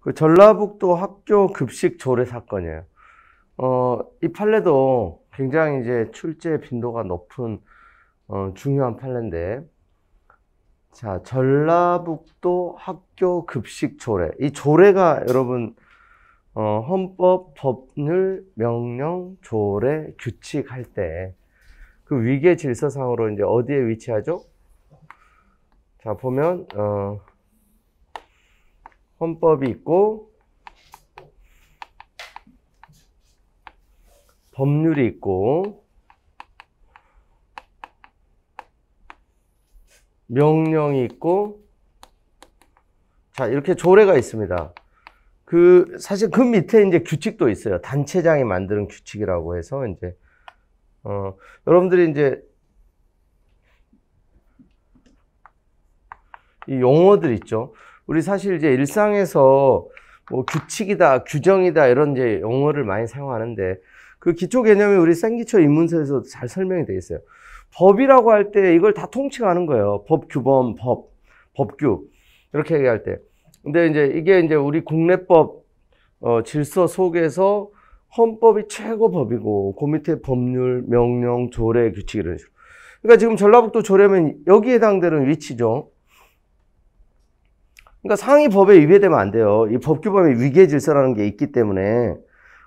그 전라북도 학교 급식 조례 사건이에요. 이 판례도 굉장히 이제 출제 빈도가 높은 중요한 판례인데, 자, 전라북도 학교 급식 조례. 이 조례가 여러분 헌법, 법률, 명령, 조례, 규칙 할 때 그 위계 질서상으로 이제 어디에 위치하죠? 자, 보면 헌법이 있고 법률이 있고 명령이 있고, 자, 이렇게 조례가 있습니다. 사실 그 밑에 이제 규칙도 있어요. 단체장이 만드는 규칙이라고 해서 이제 여러분들이 이제 이 용어들 있죠. 우리 사실 이제 일상에서 뭐 규칙이다, 규정이다 이런 이제 용어를 많이 사용하는데, 그 기초 개념이 우리 생기초 입문서에서 잘 설명이 되어 있어요. 법이라고 할 때 이걸 다 통칭하는 거예요. 법, 규범, 법규 이렇게 얘기할 때. 근데 이제 이게 이제 우리 국내법 질서 속에서 헌법이 최고 법이고, 그 밑에 법률, 명령, 조례, 규칙 이런 식으로. 그러니까 지금 전라북도 조례면 여기에 해당되는 위치죠. 그러니까 상위 법에 위배되면 안 돼요. 이 법규범의 위계 질서라는 게 있기 때문에.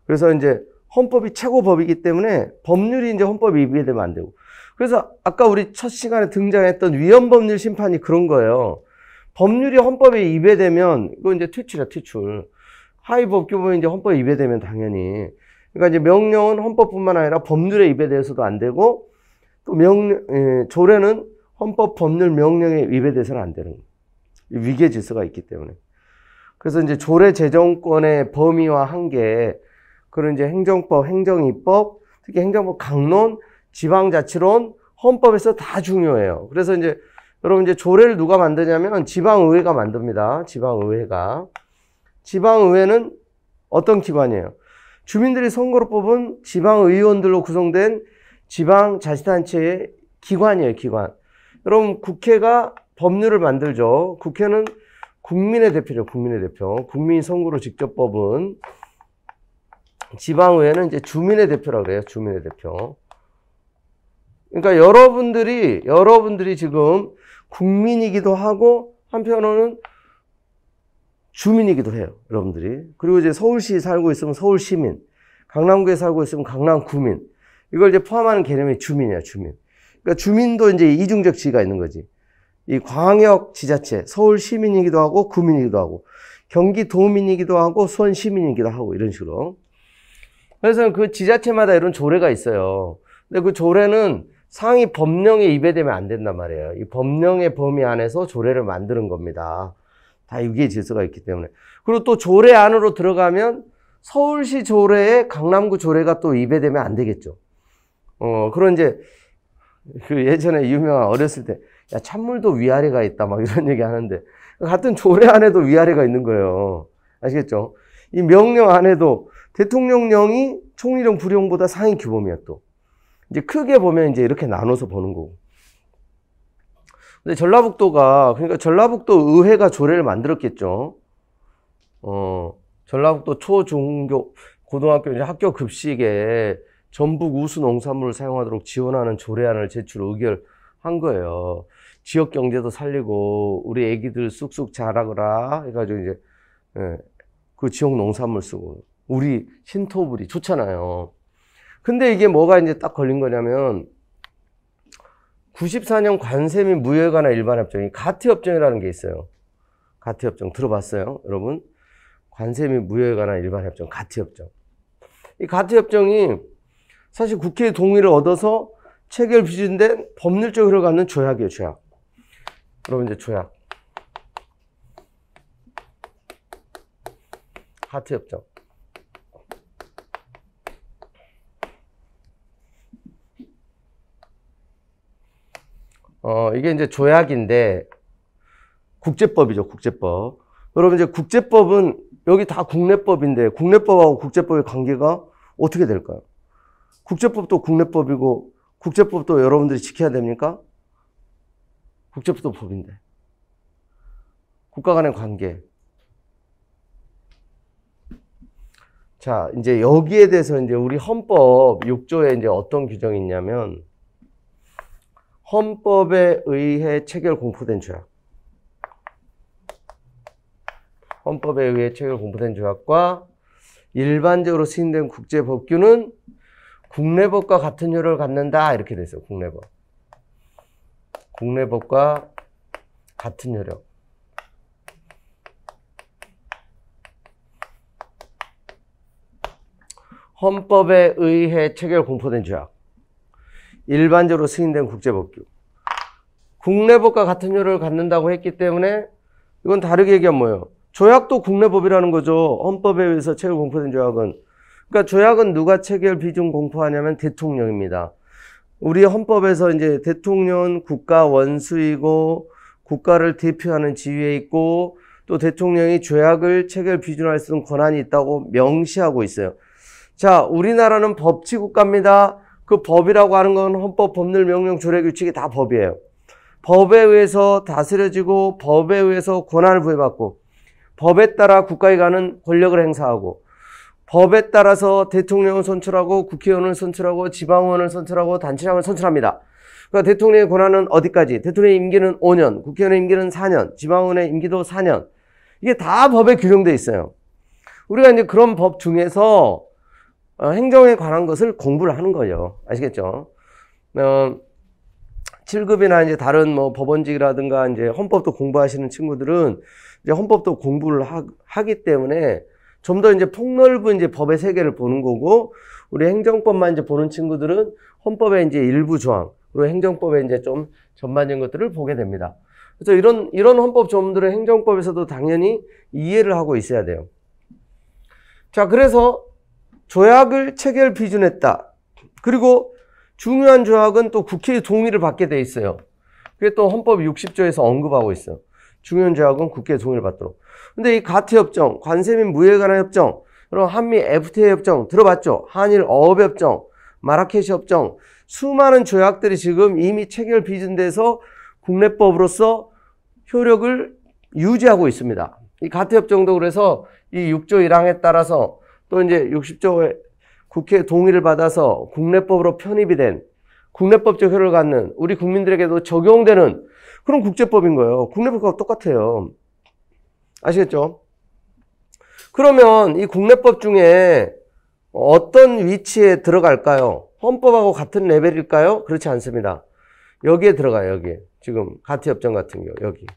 그래서 이제 헌법이 최고 법이기 때문에 법률이 이제 헌법에 위배되면 안 되고. 그래서 아까 우리 첫 시간에 등장했던 위헌법률 심판이 그런 거예요. 법률이 헌법에 위배되면 이거 이제 퇴출이야, 퇴출. 하위 법규범이 이제 헌법에 위배되면 당연히. 그러니까 이제 명령은 헌법뿐만 아니라 법률에 위배돼서도 안 되고, 또 조례는 헌법, 법률, 명령에 위배돼서는 안 되는 거예요. 위계 질서가 있기 때문에. 그래서 이제 조례 제정권의 범위와 한계, 그런 이제 행정법, 행정입법, 특히 행정법 강론, 지방자치론, 헌법에서 다 중요해요. 그래서 이제 여러분 이제 조례를 누가 만드냐면 지방의회가 만듭니다. 지방의회가. 지방의회는 어떤 기관이에요? 주민들이 선거로 뽑은 지방의원들로 구성된 지방자치단체의 기관이에요, 기관. 여러분 국회가 법률을 만들죠. 국회는 국민의 대표죠, 국민의 대표. 국민이 선거로 직접 뽑은. 지방의회는 이제 주민의 대표라고 그래요, 주민의 대표. 그러니까 여러분들이 지금 국민이기도 하고 한편으로는 주민이기도 해요, 여러분들이. 그리고 이제 서울시에 살고 있으면 서울시민, 강남구에 살고 있으면 강남구민. 이걸 이제 포함하는 개념이 주민이야, 주민. 그러니까 주민도 이제 이중적 지위가 있는 거지. 이 광역 지자체, 서울 시민이기도 하고 구민이기도 하고, 경기도민이기도 하고 수원 시민이기도 하고 이런 식으로. 그래서 그 지자체마다 이런 조례가 있어요. 근데 그 조례는 상위 법령에 위배되면 안 된단 말이에요. 이 법령의 범위 안에서 조례를 만드는 겁니다. 다 위계 질서가 있기 때문에. 그리고 또 조례 안으로 들어가면 서울시 조례에 강남구 조례가 또 위배되면 안 되겠죠. 그런 이제 그 예전에 유명한 어렸을 때, 야, 찬물도 위아래가 있다 막 이런 얘기 하는데, 같은 조례 안에도 위아래가 있는 거예요. 아시겠죠? 이 명령 안에도 대통령령이 총리령 부령보다 상위 규범이야 또. 이제 크게 보면 이제 이렇게 나눠서 보는 거고. 근데 그러니까 전라북도 의회가 조례를 만들었겠죠. 전라북도 초, 중, 고등학교 이제 학교 급식에 전북 우수 농산물을 사용하도록 지원하는 조례안을 의결한 거예요. 지역 경제도 살리고 우리 애기들 쑥쑥 자라거라 해가지고 이제 그 지역 농산물 쓰고 우리 신토부리 좋잖아요. 근데 이게 뭐가 이제 딱 걸린 거냐면 94년 관세 및 무역에 관한 일반협정이 가트협정이라는 게 있어요. 가트협정 들어봤어요, 여러분? 관세 및 무역에 관한 일반협정, 가트협정. 이 가트협정이 사실 국회의 동의를 얻어서 체결 비준된 법률적으로 흘러가는 조약이에요, 조약. 여러분 이제 조약. 가트협정. 이게 이제 조약인데, 국제법이죠, 국제법. 여러분 이제 국제법은 여기 다 국내법인데, 국내법하고 국제법의 관계가 어떻게 될까요? 국제법도 국내법이고, 국제법도 여러분들이 지켜야 됩니까? 국제법도 법인데. 국가 간의 관계. 자, 이제 여기에 대해서 이제 우리 헌법 6조에 이제 어떤 규정이 있냐면, 헌법에 의해 체결 공포된 조약. 헌법에 의해 체결 공포된 조약과 일반적으로 시행된 국제법규는 국내법과 같은 효력을 갖는다. 이렇게 돼 있어요. 국내법. 국내법과 같은 효력. 헌법에 의해 체결 공포된 조약. 일반적으로 승인된 국제법규. 국내법과 같은 효력을 갖는다고 했기 때문에 이건 다르게 얘기하면 뭐예요? 조약도 국내법이라는 거죠. 헌법에 의해서 체결 공포된 조약은. 그러니까 조약은 누가 체결 비준 공포하냐면 대통령입니다. 우리 헌법에서 이제 대통령은 국가 원수이고 국가를 대표하는 지위에 있고 또 대통령이 조약을 체결 비준할 수 있는 권한이 있다고 명시하고 있어요. 자, 우리나라는 법치국가입니다. 그 법이라고 하는 건 헌법, 법률, 명령, 조례, 규칙이 다 법이에요. 법에 의해서 다스려지고 법에 의해서 권한을 부여받고 법에 따라 국가에 가는 권력을 행사하고 법에 따라서 대통령을 선출하고 국회의원을 선출하고 지방의원을 선출하고 단체장을 선출합니다. 그러니까 대통령의 권한은 어디까지? 대통령의 임기는 5년, 국회의원의 임기는 4년, 지방의원의 임기도 4년. 이게 다 법에 규정되어 있어요. 우리가 이제 그런 법 중에서 행정에 관한 것을 공부를 하는 거예요. 아시겠죠? 7급이나 이제 다른 뭐 법원직이라든가 이제 헌법도 공부하시는 친구들은 이제 헌법도 공부를 하기 때문에 좀 더 이제 폭넓은 이제 법의 세계를 보는 거고, 우리 행정법만 이제 보는 친구들은 헌법의 이제 일부 조항, 그리고 행정법의 이제 좀 전반적인 것들을 보게 됩니다. 그래서 이런 헌법 조문들은 행정법에서도 당연히 이해를 하고 있어야 돼요. 자, 그래서 조약을 체결 비준했다. 그리고 중요한 조약은 또 국회의 동의를 받게 돼 있어요. 그게 또 헌법 60조에서 언급하고 있어요. 중요한 조약은 국회의 동의를 받도록. 근데 이 가트협정, 관세 및 무역에 관한 협정, 그리고 한미 FTA 협정 들어봤죠? 한일 어업협정, 마라케시 협정, 수많은 조약들이 지금 이미 체결 비준돼서 국내법으로서 효력을 유지하고 있습니다. 이 가트협정도 그래서 이 6조 1항에 따라서 또 이제 60조에 국회 동의를 받아서 국내법으로 편입이 된 국내법적 효력을 갖는 우리 국민들에게도 적용되는 그런 국제법인 거예요. 국내법과 똑같아요. 아시겠죠? 그러면 이 국내법 중에 어떤 위치에 들어갈까요? 헌법하고 같은 레벨일까요? 그렇지 않습니다. 여기에 들어가요. 여기 지금 가트협정 같은 경우 여기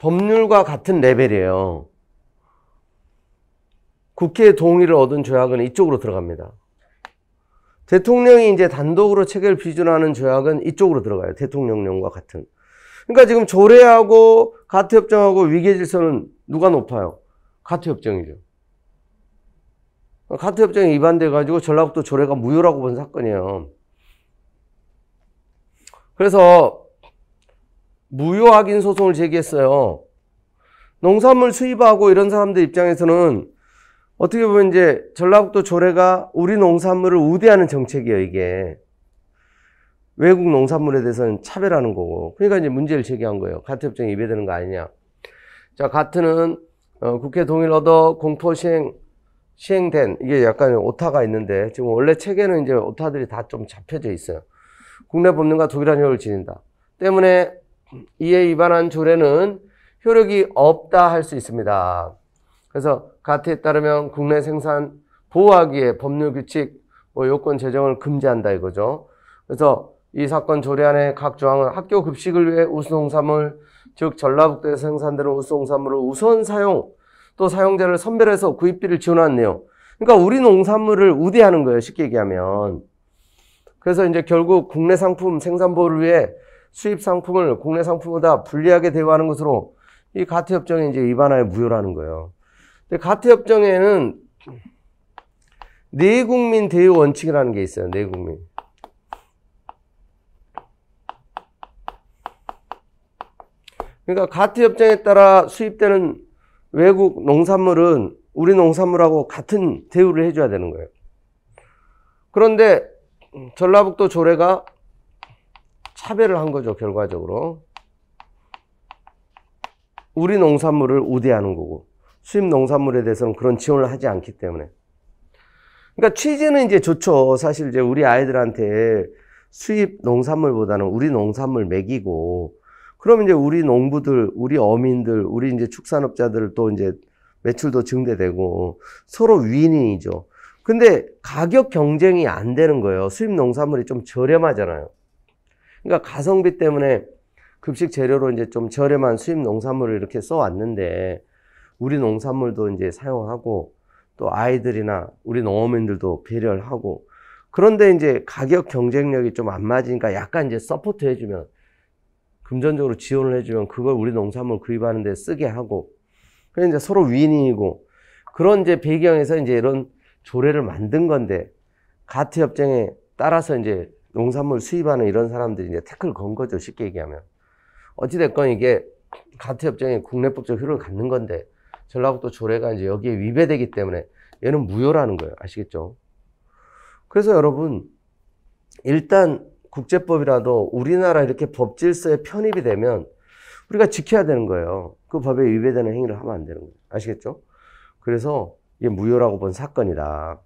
법률과 같은 레벨이에요. 국회의 동의를 얻은 조약은 이쪽으로 들어갑니다. 대통령이 이제 단독으로 체결 비준하는 조약은 이쪽으로 들어가요. 대통령령과 같은. 그러니까 지금 조례하고 가트협정하고 위계질서는 누가 높아요? 가트협정이죠. 가트협정이 위반돼가지고 전라북도 조례가 무효라고 본 사건이에요. 그래서 무효 확인 소송을 제기했어요. 농산물 수입하고 이런 사람들 입장에서는 어떻게 보면 이제 전라북도 조례가 우리 농산물을 우대하는 정책이에요, 이게. 외국 농산물에 대해서는 차별하는 거고. 그러니까 이제 문제를 제기한 거예요. 가트협정이 위배되는 거 아니냐. 자, 가트는 국회 동의를 얻어 공포 시행된, 이게 약간 오타가 있는데, 지금 원래 책에는 이제 오타들이 다 좀 잡혀져 있어요. 국내 법률과 동일한 효력을 지닌다. 때문에 이에 위반한 조례는 효력이 없다 할 수 있습니다. 그래서 가트에 따르면 국내 생산 보호하기 위해 법률 규칙, 요건 제정을 금지한다 이거죠. 그래서 이 사건 조례안의 각 조항은 학교 급식을 위해 우수농산물, 즉 전라북도에서 생산되는 우수농산물을 우선 사용, 또 사용자를 선별해서 구입비를 지원하는 내용. 그러니까 우리 농산물을 우대하는 거예요, 쉽게 얘기하면. 그래서 이제 결국 국내 상품 생산 보호를 위해 수입 상품을 국내 상품보다 불리하게 대우하는 것으로 이 가트협정에 이제 위반하여 무효라는 거예요. 근데 가트협정에는 내국민 대우 원칙이라는 게 있어요. 내국민. 그러니까 가트협정에 따라 수입되는 외국 농산물은 우리 농산물하고 같은 대우를 해줘야 되는 거예요. 그런데 전라북도 조례가 차별을 한 거죠, 결과적으로. 우리 농산물을 우대하는 거고, 수입 농산물에 대해서는 그런 지원을 하지 않기 때문에. 그러니까 취지는 이제 좋죠. 사실 이제 우리 아이들한테 수입 농산물보다는 우리 농산물 먹이고, 그러면 이제 우리 농부들, 우리 어민들, 우리 이제 축산업자들 또 이제 매출도 증대되고 서로 윈윈이죠. 근데 가격 경쟁이 안 되는 거예요. 수입 농산물이 좀 저렴하잖아요. 그러니까 가성비 때문에 급식 재료로 이제 좀 저렴한 수입 농산물을 이렇게 써왔는데, 우리 농산물도 이제 사용하고, 또 아이들이나 우리 농어민들도 배려를 하고, 그런데 이제 가격 경쟁력이 좀 안 맞으니까 약간 이제 서포트 해주면, 금전적으로 지원을 해주면 그걸 우리 농산물 구입하는 데 쓰게 하고, 그래서 이제 서로 윈윈이고, 그런 이제 배경에서 이제 이런 조례를 만든 건데, 가트 협정에 따라서 이제 농산물 수입하는 이런 사람들이 이제 태클 건 거죠. 쉽게 얘기하면. 어찌됐건 이게 가트 협정에 국내법적 효력을 갖는 건데, 전라북도 조례가 이제 여기에 위배되기 때문에 얘는 무효라는 거예요. 아시겠죠? 그래서 여러분, 일단 국제법이라도 우리나라 이렇게 법 질서에 편입이 되면 우리가 지켜야 되는 거예요. 그 법에 위배되는 행위를 하면 안 되는 거예요. 아시겠죠? 그래서 이게 무효라고 본 사건이다.